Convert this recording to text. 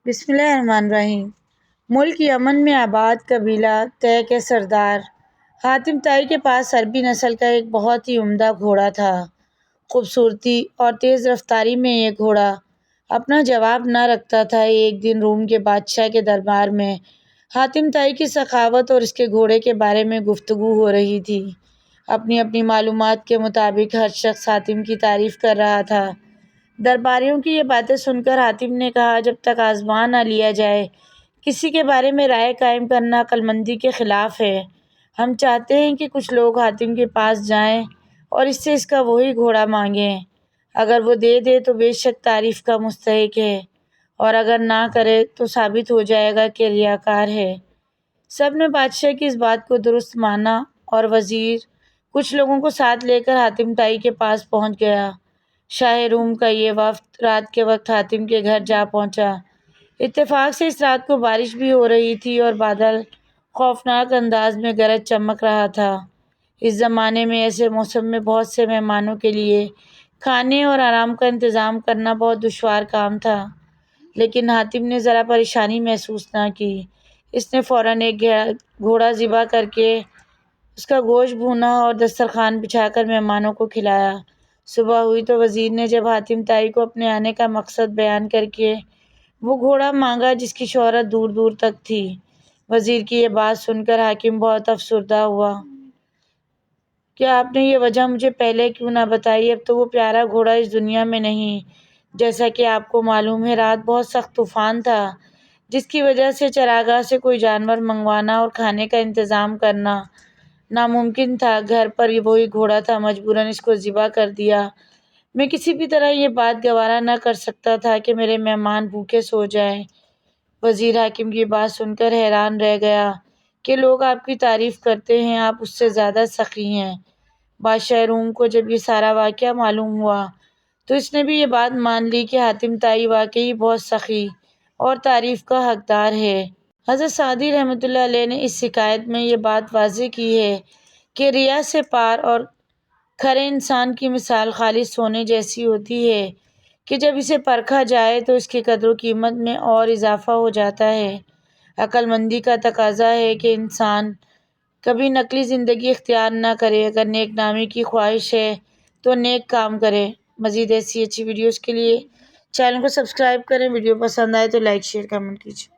بسم اللہ الرحمن الرحیم۔ ملک یمن میں آباد قبیلہ طے کے سردار حاتم طائی کے پاس عربی نسل کا ایک بہت ہی عمدہ گھوڑا تھا۔ خوبصورتی اور تیز رفتاری میں یہ گھوڑا اپنا جواب نہ رکھتا تھا۔ ایک دن روم کے بادشاہ کے دربار میں حاتم طائی کی سخاوت اور اس کے گھوڑے کے بارے میں گفتگو ہو رہی تھی۔ اپنی اپنی معلومات کے مطابق ہر شخص حاتم کی تعریف کر رہا تھا۔ درباریوں کی یہ باتیں سن کر حاتم نے کہا، جب تک آزما نہ لیا جائے کسی کے بارے میں رائے قائم کرنا عقل مندی کے خلاف ہے۔ ہم چاہتے ہیں کہ کچھ لوگ حاتم کے پاس جائیں اور اس سے اس کا وہی گھوڑا مانگیں۔ اگر وہ دے دے تو بے شک تعریف کا مستحق ہے، اور اگر نہ کرے تو ثابت ہو جائے گا کہ ریاکار ہے۔ سب نے بادشاہ کی اس بات کو درست مانا اور وزیر کچھ لوگوں کو ساتھ لے کر حاتم طائی کے پاس پہنچ گیا۔ شاہ روم کا یہ وفد رات کے وقت حاتم کے گھر جا پہنچا۔ اتفاق سے اس رات کو بارش بھی ہو رہی تھی اور بادل خوفناک انداز میں گرج چمک رہا تھا۔ اس زمانے میں ایسے موسم میں بہت سے مہمانوں کے لیے کھانے اور آرام کا انتظام کرنا بہت دشوار کام تھا، لیکن حاتم نے ذرا پریشانی محسوس نہ کی۔ اس نے فوراً ایک گھوڑا ذبح کر کے اس کا گوشت بھونا اور دسترخوان بچھا کر مہمانوں کو کھلایا۔ صبح ہوئی تو وزیر نے جب حاتم طائی کو اپنے آنے کا مقصد بیان کر کے وہ گھوڑا مانگا جس کی شہرت دور دور تک تھی۔ وزیر کی یہ بات سن کر حاکم بہت افسردہ ہوا۔ کیا آپ نے یہ وجہ مجھے پہلے کیوں نہ بتائی؟ اب تو وہ پیارا گھوڑا اس دنیا میں نہیں۔ جیسا کہ آپ کو معلوم ہے، رات بہت سخت طوفان تھا، جس کی وجہ سے چراگاہ سے کوئی جانور منگوانا اور کھانے کا انتظام کرنا ناممکن تھا۔ گھر پر وہی گھوڑا تھا، مجبوراً اس کو ذبح کر دیا۔ میں کسی بھی طرح یہ بات گوارا نہ کر سکتا تھا کہ میرے مہمان بھوکے سو جائیں۔ وزیر حاکم کی بات سن کر حیران رہ گیا کہ لوگ آپ کی تعریف کرتے ہیں، آپ اس سے زیادہ سخی ہیں۔ بادشاہ روم کو جب یہ سارا واقعہ معلوم ہوا تو اس نے بھی یہ بات مان لی کہ حاتم طائی واقعی بہت سخی اور تعریف کا حقدار ہے۔ حضرت سعدی رحمۃ اللہ علیہ نے اس حکایت میں یہ بات واضح کی ہے کہ ریا سے پار اور کھرے انسان کی مثال خالص سونے جیسی ہوتی ہے کہ جب اسے پرکھا جائے تو اس کی قدر و قیمت میں اور اضافہ ہو جاتا ہے۔ عقل مندی کا تقاضا ہے کہ انسان کبھی نقلی زندگی اختیار نہ کرے۔ اگر نیک نامی کی خواہش ہے تو نیک کام کرے۔ مزید ایسی اچھی ویڈیوز کے لیے چینل کو سبسکرائب کریں۔ ویڈیو پسند آئے تو لائک شیئر کمنٹ کیجیے۔